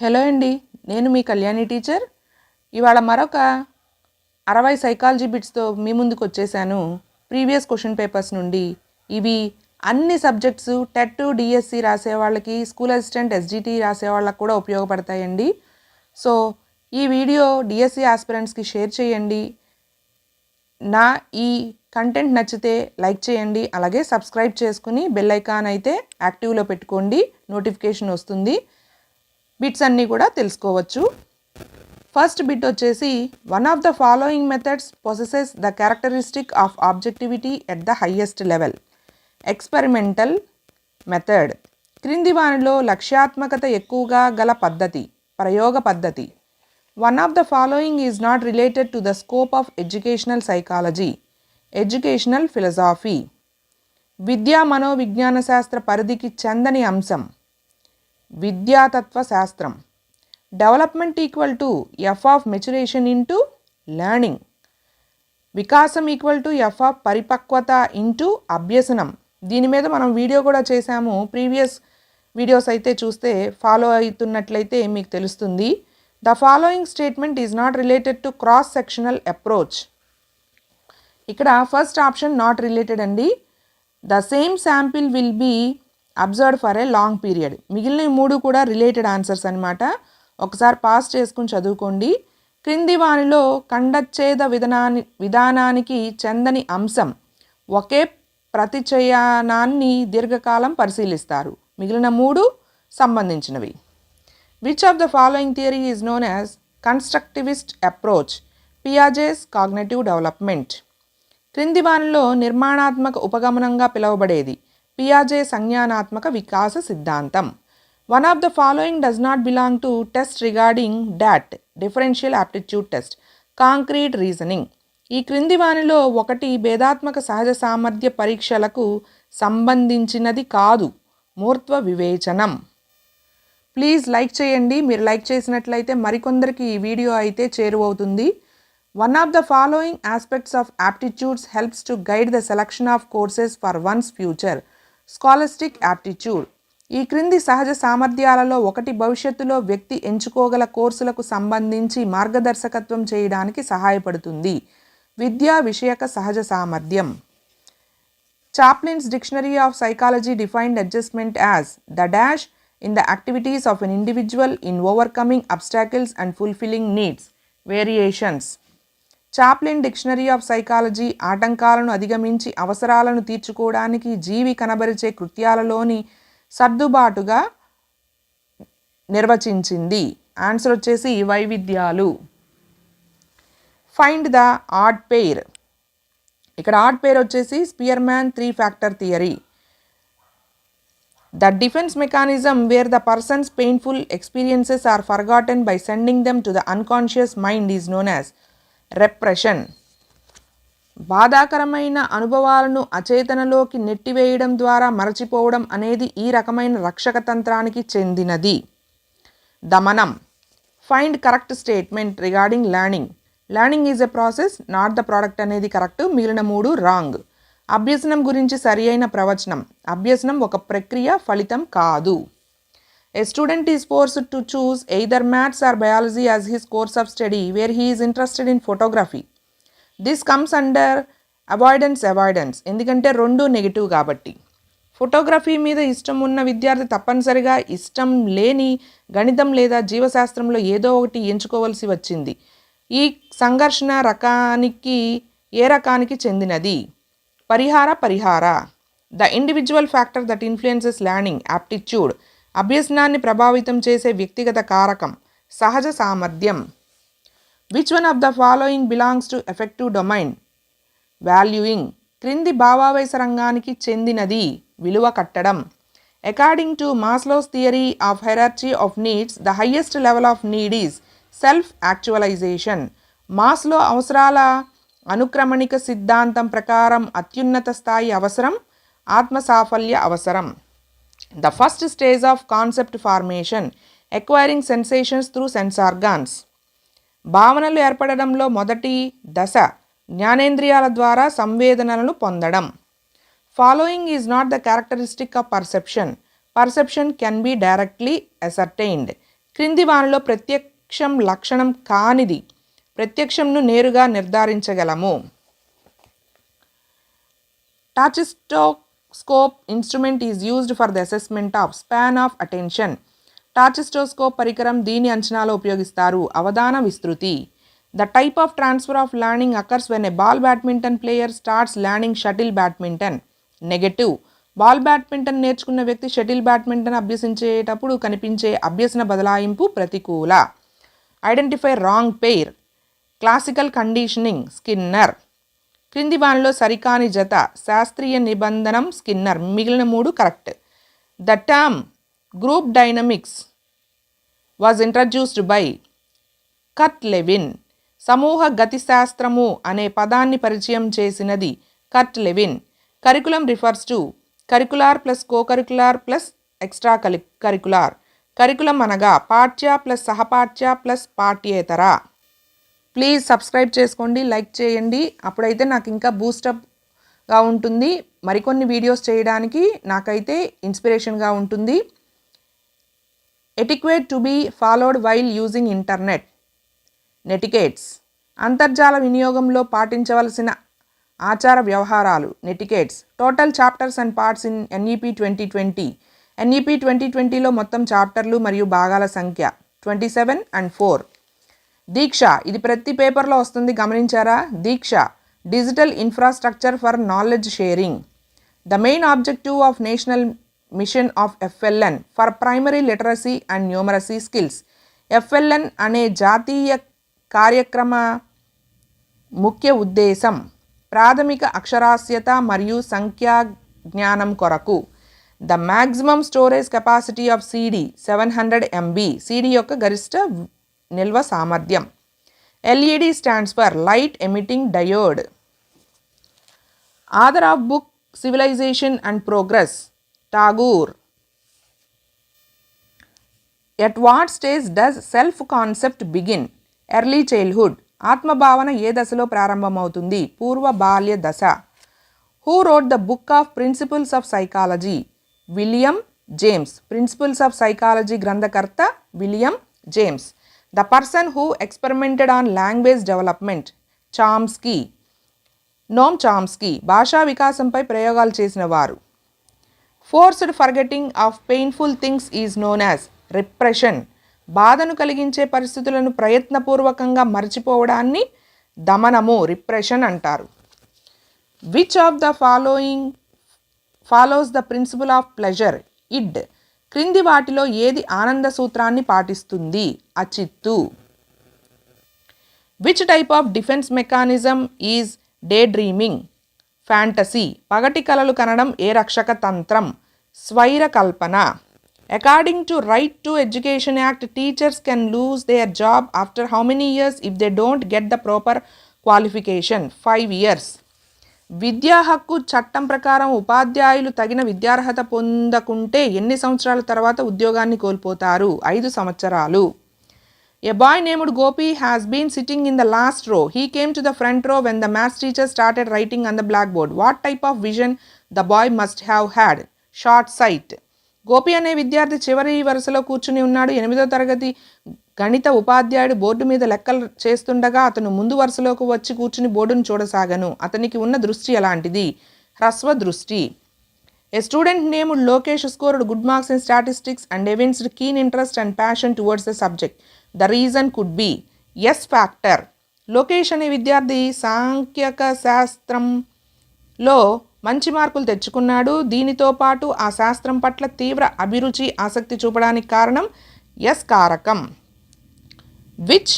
Hello అండి, నేను మీ Kalyani teacher. ఇవాళ మరొక 60 సైకాలజీ బిట్స్తో మీ ముందుకు వచ్చేసాను. ప్రీవియస్ క్వశ్చన్ పేపర్స్ నుండి ఇవి అన్ని సబ్జెక్ట్స్ టెట్ డిఎస్సి రాసే వాళ్ళకి, స్కూల్ అసిస్టెంట్ ఎస్జిటి రాసే వాళ్ళకి కూడా ఉపయోగపడతాయండి. సో ఈ వీడియో డిఎస్సి ఆస్పిరెంట్స్కి షేర్ చేయండి. నా ఈ కంటెంట్ నచ్చితే లైక్ చేయండి, అలాగే సబ్స్క్రైబ్ చేసుకుని బెల్ ఐకాన్ అయితే యాక్టివ్లో పెట్టుకోండి, నోటిఫికేషన్ వస్తుంది. బిట్స్ అన్నీ కూడా తెలుసుకోవచ్చు. ఫస్ట్ బిట్ వచ్చేసి, one of the following methods possesses the characteristic of objectivity at the highest level. Experimental method. క్రింది వానిలో లక్ష్యాత్మకత ఎక్కువగా గల పద్ధతి, ప్రయోగ పద్ధతి. One of the following is not related to the scope of educational psychology. Educational philosophy. విద్యా మనోవిజ్ఞాన శాస్త్ర పరిధికి చెందని అంశం. విద్యాతత్వ శాస్త్రం. Development equal to F of maturation into learning. వికాసం ఈక్వల్ టు ఎఫ్ ఆఫ్ పరిపక్వత ఇంటూ అభ్యసనం. దీని మీద మనం వీడియో కూడా చేశాము. ప్రీవియస్ వీడియోస్ అయితే చూస్తే ఫాలో అవుతున్నట్లయితే మీకు తెలుస్తుంది. The following statement is not related to cross sectional approach. ఇక్కడ ఫస్ట్ ఆప్షన్ నాట్ రిలేటెడ్ అండి. The same sample will be observed for a long period. మిగిలిన మూడు కూడా రిలేటెడ్ ఆన్సర్స్ అనమాట. ఒకసారి పాస్ చేసుకుని చదువుకోండి. క్రింది వానిలో ఖండచ్ఛేద విధానానికి చెందని అంశం. ఒకే ప్రతిచయనాన్ని దీర్ఘకాలం పరిశీలిస్తారు. మిగిలిన మూడు సంబంధించినవి. Which of the following theory is known as constructivist approach. పియాజెస్ cognitive development. క్రింది వానిలో నిర్మాణాత్మక ఉపగమనంగా పిలువబడేది. పియాజే సంజ్ఞానాత్మక వికాస సిద్ధాంతం. One of the following does not belong to test regarding dot. Differential aptitude test. Concrete reasoning. ఈ క్రింది వానిలో ఒకటి భేదాత్మక సహజ సామర్థ్య పరీక్షలకు సంబంధించినది కాదు. మూర్త్వ వివేచనం. ప్లీజ్ లైక్ చేయండి. మీరు లైక్ చేసినట్లయితే మరికొందరికి ఈ వీడియో అయితే చేరువవుతుంది. One of the following aspects of aptitudes helps to guide the selection of courses for one's future. Scholastic aptitude. ఈ క్రింది సహజ సామర్థ్యాలలో ఒకటి భవిష్యత్తులో వ్యక్తి ఎంచుకోగల కోర్సులకు సంబంధించి మార్గదర్శకత్వం చేయడానికి సహాయపడుతుంది. విద్యా విషయక సహజ సామర్థ్యం. Chaplin's dictionary of psychology defined adjustment as the dash in the activities of an individual in overcoming obstacles and fulfilling needs. Variations. Chaplin dictionary of psychology ఆటంకాలను అధిగమించి అవసరాలను తీర్చుకోవడానికి జీవి కనబరిచే కృత్యాలలోని సర్దుబాటుగా నిర్వచించింది. ఆన్సర్ వచ్చేసి వైవిధ్యాలు. Find the odd pair. ఇక్కడ odd pair వచ్చేసి Spearman 3 factor theory. The defence mechanism where the person's painful experiences are forgotten by sending them to the unconscious mind is known as repression. బాధాకరమైన అనుభవాలను అచేతనలోకి నెట్టివేయడం ద్వారా మరచిపోవడం అనేది ఈ రకమైన రక్షక తంత్రానికి చెందినది. దమనం. Find correct statement regarding learning. Learning is a process, not the product అనేది కరెక్ట్. మిగిలిన మూడు రాంగ్. అభ్యసనం గురించి సరి అయిన ప్రవచనం. అభ్యసనం ఒక ప్రక్రియ, ఫలితం కాదు. A student is forced to choose either maths or biology as his course of study where he is interested in photography. This comes under avoidance. ఎందుకంటే రెండు నెగిటివ్ కాబట్టి. ఫోటోగ్రఫీ మీద ఇష్టం ఉన్న విద్యార్థి తప్పనిసరిగా ఇష్టం లేని గణితం లేదా జీవశాస్త్రంలో ఏదో ఒకటి ఎంచుకోవాల్సి వచ్చింది. ఈ సంఘర్షణ ఏ రకానికి చెందినది? పరిహార. The individual factor that influences learning. Aptitude. అభ్యసనాన్ని ప్రభావితం చేసే వ్యక్తిగత కారకం. సహజ సామర్థ్యం. Which one of the following belongs to effective domain? Valuing. క్రింది భావావేశ రంగానికి చెందినది? విలువ కట్టడం. According to Maslow's theory of hierarchy of needs, the highest level of need is self actualization. Maslow అవసరాల అనుక్రమణిక సిద్ధాంతం ప్రకారం అత్యున్నత స్థాయి అవసరం ఆత్మసాఫల్య అవసరం. The first stage of concept formation, acquiring sensations through sense organs. భావనలు ఏర్పడడంలో మొదటి దశ జ్ఞానేంద్రియాల ద్వారా సంవేదనలను పొందడం. Following is not the characteristic of perception. Perception can be directly ascertained. క్రింది వానిలో ప్రత్యక్షం లక్షణం కానిది. ప్రత్యక్షంను నేరుగా నిర్ధారించగలము. Tachistoscope instrument is used for the assessment of span of attention. Tachistoscope పరికరం దీని అంచనాలో ఉపయోగిస్తారు. అవధాన విస్తృతి. The type of transfer of learning occurs when a ball badminton player starts learning shuttle badminton. Negative. Ball badminton నేర్చుకున్న వ్యక్తి shuttle badminton అభ్యసించేటప్పుడు కనిపించే అభ్యసన బదలాయింపు ప్రతికూల. Identify wrong pair. Classical conditioning Skinner. క్రింది వానిలో సరికాని జత. శాస్త్రీయ నిబంధనం స్కిన్నర్. మిగిలిన 3 correct. The term group dynamics was introduced by Kurt Lewin. సమూహ గతిశాస్త్రము అనే పదాన్ని పరిచయం చేసినది Kurt Lewin. Curriculum refers to curricular plus cocurricular plus extra curricular. Curriculum అనగా పాఠ్య ప్లస్ సహపాఠ్య ప్లస్ పాఠ్యేతర. ప్లీజ్ సబ్స్క్రైబ్ చేసుకోండి, లైక్ చేయండి. అప్పుడైతే నాకు ఇంకా బూస్టప్గా ఉంటుంది. మరికొన్ని వీడియోస్ చేయడానికి నాకైతే ఇన్స్పిరేషన్గా ఉంటుంది. Etiquette to be followed while using internet. Netiquettes. అంతర్జాల వినియోగంలో పాటించవలసిన ఆచార వ్యవహారాలు. Netiquettes. Total chapters and parts in NEP 2020. NEP 2020లో మొత్తం చాప్టర్లు మరియు భాగాల సంఖ్య 27 and 4. దీక్ష. ఇది ప్రతి పేపర్లో వస్తుంది, గమనించారా? Diksha digital infrastructure for knowledge sharing. The main objective of national mission of FLN for primary literacy and numeracy skills. FLN అనే జాతీయ కార్యక్రమ ముఖ్య ఉద్దేశం ప్రాథమిక అక్షరాస్యత మరియు సంఖ్యా జ్ఞానం కొరకు. The maximum storage capacity of CD 700 MB. CD యొక్క గరిష్ట నిల్వ సామర్థ్యం. LED stands for light emitting diode. Author of book civilization and progress Tagore. At what stage does self concept begin? Early childhood. ఆత్మభావన ఏ దశలో ప్రారంభమవుతుంది? పూర్వ బాల్య దశ. Who wrote the book of principles of psychology? William James. Principles of psychology గ్రంథకర్త William James. The person who experimented on language development? Chomsky. నోమ్ Chomsky. భాషా వికాసంపై ప్రయోగాలు చేసిన వారు. Forced forgetting of painful things is known as repression. బాధను కలిగించే పరిస్థితులను ప్రయత్నపూర్వకంగా మర్చిపోవడాన్ని దమనము, రిప్రెషన్ అంటారు. Which of the following follows the principle of pleasure? Id. క్రింది వాటిలో ఏది ఆనంద సూత్రాన్ని పాటిస్తుంది? అచిత్తు. Which type of defence mechanism is day dreaming? Fantasy. పగటి కలలు కనడం ఏ రక్షక తంత్రం? స్వైర కల్పన. According to Right to Education Act, teachers can lose their job after how many years if they don't get the proper qualification? 5 years. విద్యా హక్కు చట్టం ప్రకారం ఉపాధ్యాయులు తగిన విద్యార్హత పొందకుంటే ఎన్ని సంవత్సరాల తర్వాత ఉద్యోగాన్ని కోల్పోతారు? 5 సంవత్సరాలు. A boy named Gopi has been sitting in the last row. He came to the front row when the maths teacher started writing on the blackboard. What type of vision the boy must have had? Short sight. Gopi అనే విద్యార్థి చివరి వరుసలో కూర్చుని ఉన్నాడు. 8వ తరగతి గణిత ఉపాధ్యాయుడు బోర్డు మీద లెక్కలు చేస్తుండగా అతను ముందు వరుసలోకి వచ్చి కూర్చుని బోర్డును చూడసాగను. అతనికి ఉన్న దృష్టి ఎలాంటిది? హ్రస్వ దృష్టి. A student named Lokesh scored good marks in statistics and evinced keen interest and passion towards the subject. The reason could be yes factor. Lokesh అనే విద్యార్థి సాంఖ్యక శాస్త్రంలో మంచి మార్కులు తెచ్చుకున్నాడు. దీనితో పాటు ఆ శాస్త్రం పట్ల తీవ్ర అభిరుచి, ఆసక్తి చూపడానికి కారణం ఎస్ కారకం. Which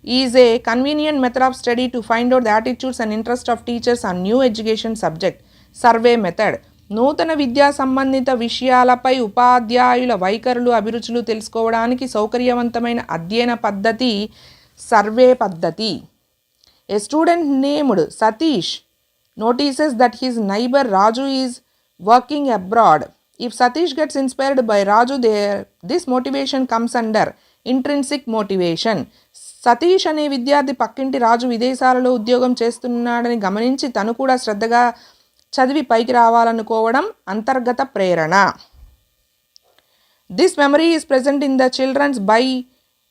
is a convenient method of study to find out the attitudes and interest of teachers on new education subject? Survey method. నూతన విద్యా సంబంధిత విషయాలపై ఉపాధ్యాయుల వైఖరులు, అభిరుచులు తెలుసుకోవడానికి సౌకర్యవంతమైన అధ్యయన పద్ధతి సర్వే పద్ధతి. A student named Satish notices that his neighbor Raju is working abroad. If Satish gets inspired by Raju, this motivation comes under intrinsic motivation. Satish అనే విద్యార్థి పక్కింటి రాజు విదేశాలలో ఉద్యోగం చేస్తున్నాడని గమనించి తను కూడా శ్రద్ధగా చదివి పైకి రావాలనుకోవడం అంతర్గత ప్రేరణ. This memory is present in the children's by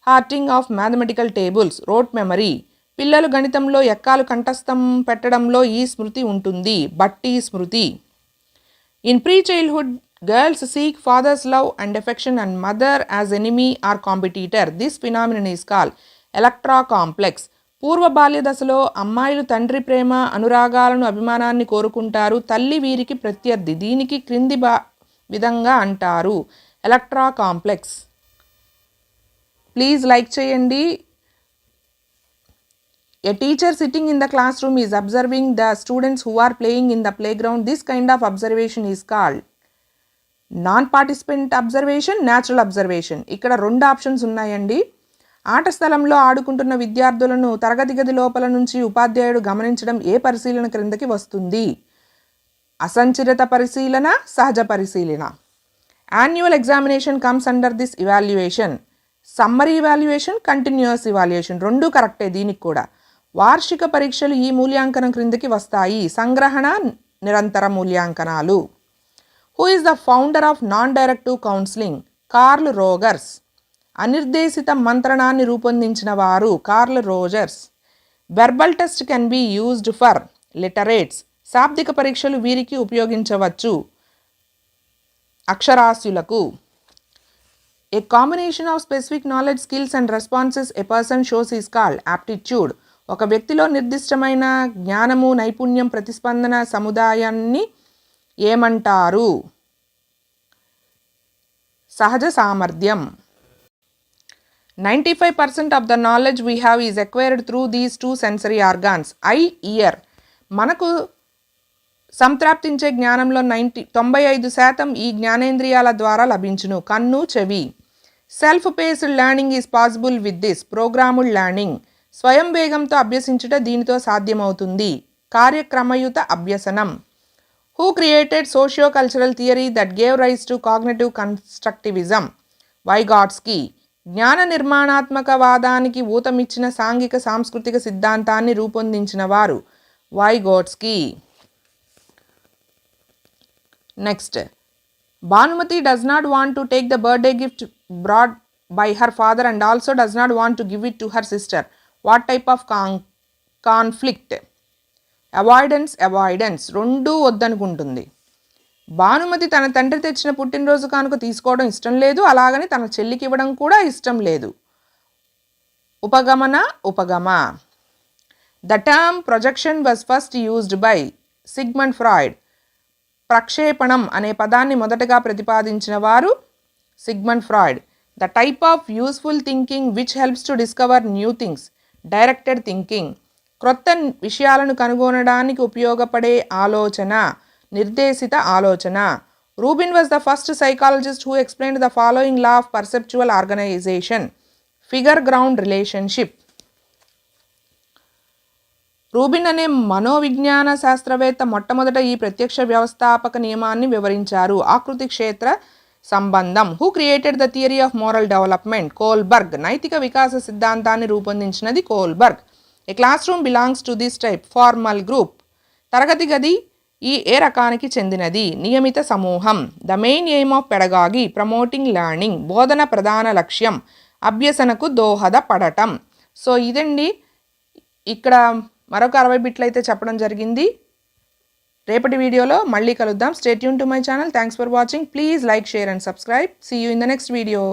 hearting of mathematical tables, rote memory. పిల్లలు గణితంలో ఎక్కాలు కంఠస్థం పెట్టడంలో ఈ స్మృతి ఉంటుంది, బట్టి స్మృతి. In pre-childhood, girls seek father's love and affection and mother as enemy or competitor. This phenomenon is called electra complex. పూర్వ బాల్య దశలో అమ్మాయిలు తండ్రి ప్రేమ అనురాగాలను అభిమానాన్ని కోరుకుంటారు, తల్లి వీరికి ప్రత్యర్థి. దీనికి క్రింది విధంగా అంటారు, ఎలక్ట్రా కాంప్లెక్స్. ప్లీజ్ లైక్ చేయండి. A teacher sitting in the classroom is observing the students who are playing in the playground. This kind of observation is called non-participant observation, natural observation. ఇక్కడ 2 ఆప్షన్స్ ఉన్నాయండి. ఆట స్థలంలో ఆడుకుంటున్న విద్యార్థులను తరగతి గది లోపల నుంచి ఉపాధ్యాయుడు గమనించడం ఏ పరిశీలన క్రిందకి వస్తుంది? అసంచరిత పరిశీలన, సహజ పరిశీలన. Annual examination comes under this evaluation. Summary evaluation, continuous evaluation 2 కరెక్టే దీనికి కూడా. వార్షిక పరీక్షలు ఈ మూల్యాంకనం క్రిందకి వస్తాయి, సంగ్రహణ, నిరంతర మూల్యాంకనాలు. Who is the founder of non directive counselling? Carl Rogers. అనిర్దేశిత మంత్రణాన్ని రూపొందించిన వారు Carl Rogers. Verbal test can be used for literates. శాబ్దిక పరీక్షలు వీరికి ఉపయోగించవచ్చు, అక్షరాస్యులకు. A combination of specific knowledge, skills and responses a person shows is called aptitude. ఒక వ్యక్తిలో నిర్దిష్టమైన జ్ఞానము, నైపుణ్యం, ప్రతిస్పందన సముదాయాన్ని ఏమంటారు? సహజ సామర్థ్యం. 95% of the knowledge we have is acquired through these 2 sensory organs. Eye, ear. మనకు సంప్రాప్తించే జ్ఞానంలో 95% ఈ జ్ఞానేంద్రియాల ద్వారా లభించును, కన్ను, చెవి. Self paced learning is possible with this. Programmed learning. స్వయం వేగంతో అభ్యసించుట దీనితో సాధ్యమవుతుంది, కార్యక్రమయుత అభ్యసనం. Who created socio cultural theory that gave rise to cognitive constructivism? Vygotsky. జ్ఞాన నిర్మాణాత్మక వాదానికి ఊతమిచ్చిన సాంఘిక సాంస్కృతిక సిద్ధాంతాన్ని రూపొందించిన వారు Vygotsky. Next, Bhanumathi does not want to take the birthday gift brought by her father and also does not want to give it to her sister. What type of conflict? Avoidance, avoidance 2 వద్దనుకుంటుంది. Bhanumathi తన తండ్రి తెచ్చిన పుట్టినరోజు కానుక తీసుకోవడం ఇష్టం లేదు, అలాగని తన చెల్లికి ఇవ్వడం కూడా ఇష్టం లేదు. ఉపగమన, ఉపగమ. The term projection was first used by Sigmund Freud. ప్రక్షేపణం అనే పదాన్ని మొదటగా ప్రతిపాదించిన వారు Sigmund Freud. The type of useful thinking which helps to discover new things, directed thinking. క్రొత్త విషయాలను కనుగొనడానికి ఉపయోగపడే ఆలోచన, నిర్దేశిత ఆలోచన. Rubin was the first psychologist who explained the following law of perceptual organisation, figure ground relationship. Rubin అనే మనోవిజ్ఞాన శాస్త్రవేత్త మొట్టమొదట ఈ ప్రత్యక్ష వ్యవస్థాపక నియమాన్ని వివరించారు, ఆకృతి క్షేత్ర సంబంధం. Who created the theory of moral development? Kohlberg. నైతిక వికాస సిద్ధాంతాన్ని రూపొందించినది Kohlberg. A classroom belongs to this type, formal group. తరగతి గది ఏ రకానికి చెందినది? నియమిత సమూహం. The main aim of pedagogy, promoting learning. బోధన ప్రధాన లక్ష్యం, అభ్యసనకు దోహదపడటం. సో ఇదండి, ఇక్కడ మరొక 60 బిట్లు అయితే చెప్పడం జరిగింది. రేపటి వీడియోలో మళ్ళీ కలుద్దాం. Stay tune to my channel. Thanks for watching. Please like, share and subscribe. See you in the next video.